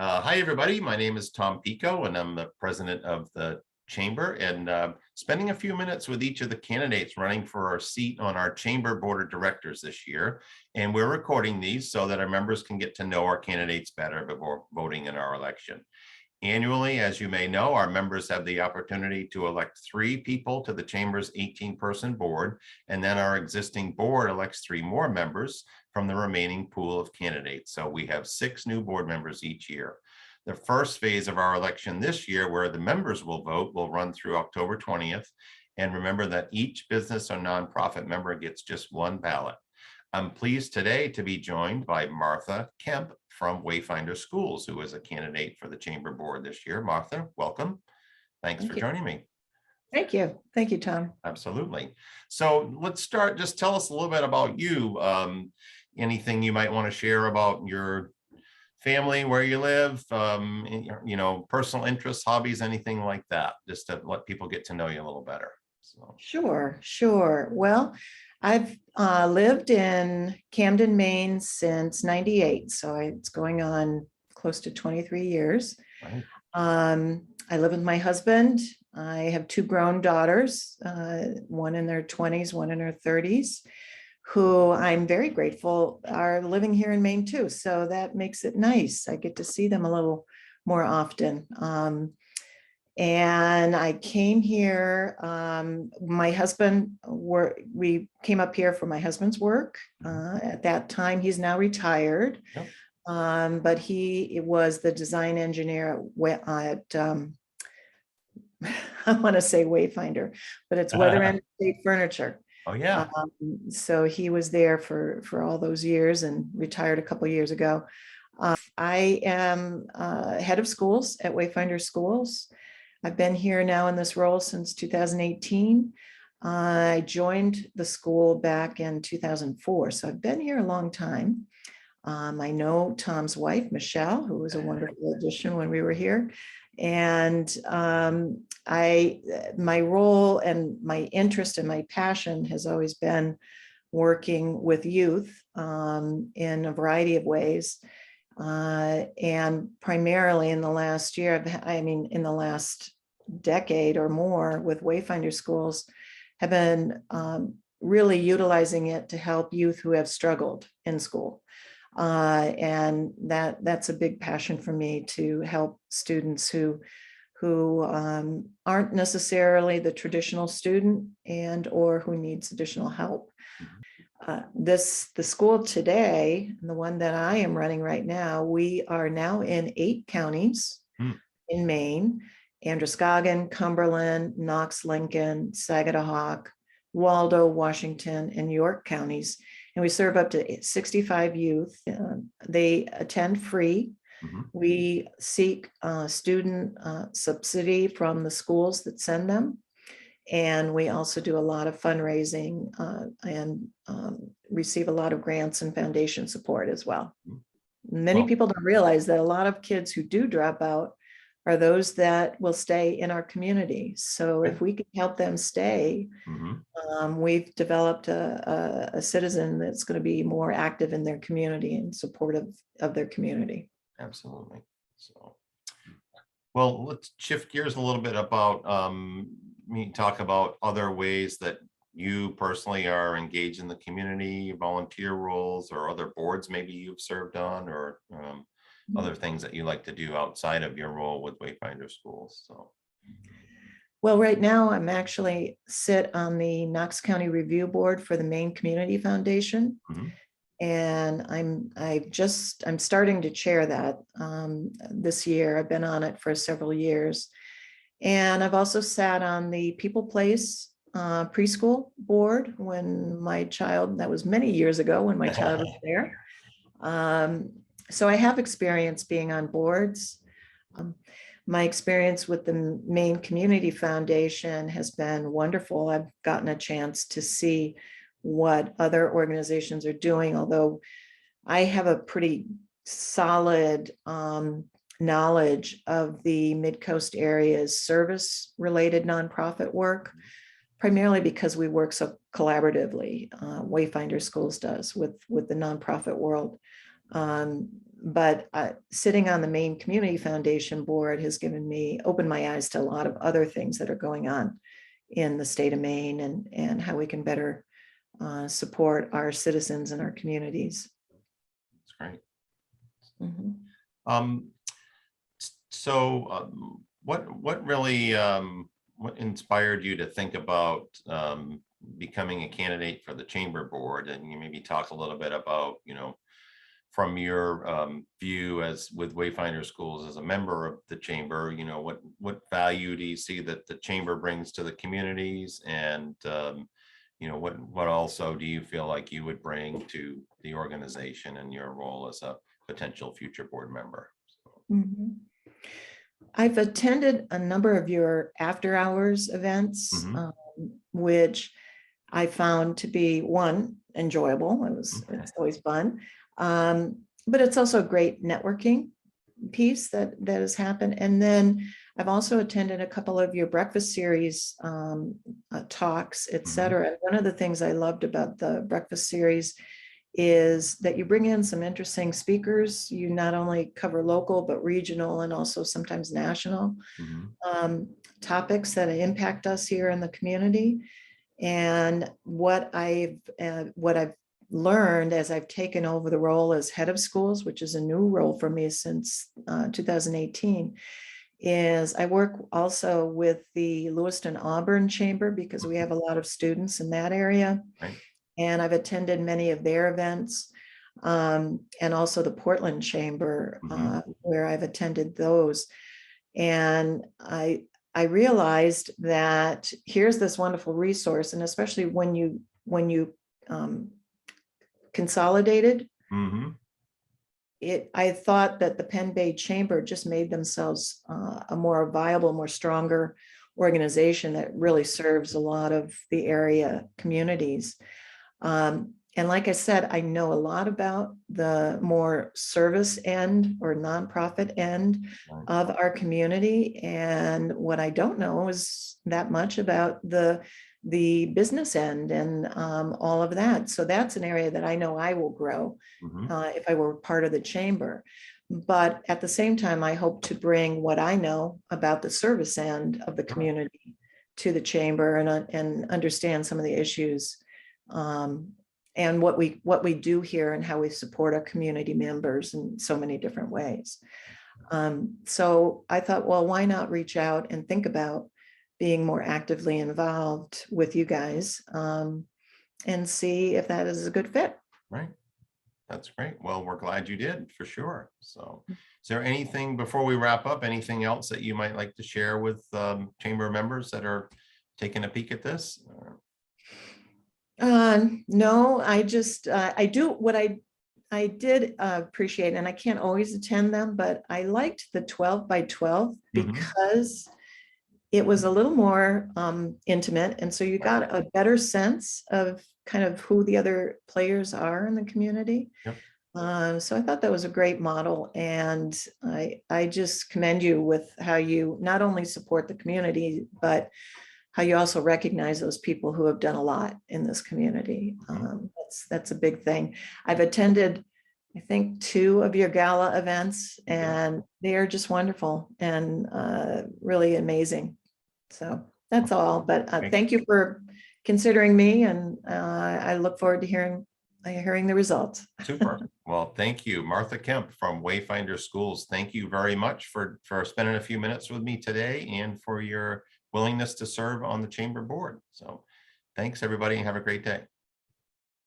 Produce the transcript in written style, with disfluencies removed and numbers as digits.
Hi, everybody. My name is Tom Pico, and I'm the president of the chamber, and spending a few minutes with each of the candidates running for our seat on our chamber board of directors this year. And we're recording these so that our members can get to know our candidates better before voting in our election. Annually, as you may know, our members have the opportunity to elect 3 people to the chamber's 18-person board, and then our existing board elects 3 more members from the remaining pool of candidates. So we have 6 new board members each year. The first phase of our election this year, where the members will vote, will run through October 20th. And remember that each business or nonprofit member gets just 1 ballot. I'm pleased today to be joined by Martha Kempe from Wayfinder Schools, who is a candidate for the chamber board this year. Martha, welcome. Thanks for joining me. Thank you. Thank you, Tom. Absolutely. So let's start. Just tell us a little bit about you. Anything you might want to share about your family, where you live, personal interests, hobbies, anything like that, just to let people get to know you a little better. So. Sure. Well, I've lived in Camden, Maine since '98, so it's going on close to 23 years. Right. I live with my husband. I have 2 grown daughters, one in their 20s, one in her 30s, who I'm very grateful are living here in Maine too. So that makes it nice. I get to see them a little more often. And I came here, my husband, we came up here for my husband's work. At that time, he's now retired. Yep. But he was the design engineer at I want to say Wayfinder, but it's Weather End State Furniture. Oh, yeah. So he was there for all those years and retired a couple of years ago. I am head of schools at Wayfinder Schools. I've been here now in this role since 2018. I joined the school back in 2004, so I've been here a long time. I know Tom's wife, Michelle, who was a wonderful addition when we were here. And my role and my interest and my passion has always been working with youth in a variety of ways. And primarily in the last year, in the last decade or more with Wayfinder Schools, have been really utilizing it to help youth who have struggled in school. And that's a big passion for me, to help students who aren't necessarily the traditional student and or who needs additional help. The school today, the one that I am running right now, we are now in 8 counties in Maine: Androscoggin, Cumberland, Knox, Lincoln, Saginaw, Waldo, Washington, and York counties. And we serve up to 65 youth. They attend free. We seek student subsidy from the schools that send them. And we also do a lot of fundraising and receive a lot of grants and foundation support as well. Many people don't realize that a lot of kids who do drop out are those that will stay in our community. So if we can help them stay, we've developed a citizen that's going to be more active in their community and supportive of their community. Absolutely. So, well, let's shift gears a little bit about talk about other ways that you personally are engaged in the community, volunteer roles, or other boards maybe you've served on, or other things that you like to do outside of your role with Wayfinder Schools. So, well, right now I'm actually sit on the Knox County Review Board for the Maine Community Foundation. And I'm starting to chair that this year. I've been on it for several years. And I've also sat on the People Place preschool board when my child, that was many years ago when my child was there. So I have experience being on boards. My experience with the Maine Community Foundation has been wonderful. I've gotten a chance to see what other organizations are doing, although I have a pretty solid knowledge of the Mid-Coast area's service-related nonprofit work, primarily because we work so collaboratively. Wayfinder Schools does with the nonprofit world. but sitting on the Maine Community Foundation board has opened my eyes to a lot of other things that are going on in the state of Maine, and how we can better support our citizens and our communities. That's great. Mhm. What really what inspired you to think about becoming a candidate for the chamber board? And you maybe talk a little bit about, from your view as with Wayfinder Schools as a member of the chamber, what value do you see that the chamber brings to the communities, and what also do you feel like you would bring to the organization and your role as a potential future board member? Mhm. I've attended a number of your after hours events, Mhm. which I found to be, one, enjoyable. Okay. It's always fun. But it's also a great networking piece that has happened. And then I've also attended a couple of your breakfast series talks, et cetera. And one of the things I loved about the breakfast series is that you bring in some interesting speakers. You not only cover local, but regional and also sometimes national Mhm. topics that impact us here in the community. And what I've learned as I've taken over the role as head of schools, which is a new role for me since 2018, is I work also with the Lewiston Auburn Chamber, because we have a lot of students in that area. Right. And I've attended many of their events, and also the Portland Chamber, where I've attended those. And I realized that here's this wonderful resource, and especially when you consolidated Mhm. it, I thought that the Penn Bay Chamber just made themselves a more viable, more stronger organization that really serves a lot of the area communities. And like I said, I know a lot about the more service end or nonprofit end Right. of our community. And what I don't know is that much about the business end and all of that. So that's an area that I know I will grow Mhm. if I were part of the chamber. But at the same time, I hope to bring what I know about the service end of the Sure. community to the chamber, and understand some of the issues, and what we do here and how we support our community members in so many different ways. So I thought, well, why not reach out and think about being more actively involved with you guys, and see if that is a good fit. Right. That's great. Well, we're glad you did, for sure. So is there anything before we wrap up, anything else that you might like to share with chamber members that are taking a peek at this? No, I just, I do what I did appreciate, and I can't always attend them, but I liked the 12 by 12 because it was a little more intimate. And so you got a better sense of kind of who the other players are in the community. Yep. So I thought that was a great model. And I just commend you with how you not only support the community, but how you also recognize those people who have done a lot in this community. That's a big thing. I've attended, I think, 2 of your gala events, and they are just wonderful and really amazing. So that's all, but thank you for considering me, and I look forward to hearing the results. Super. Well, thank you, Martha Kemp from Wayfinder Schools. Thank you very much for spending a few minutes with me today, and for your willingness to serve on the chamber board. So thanks, everybody, and have a great day.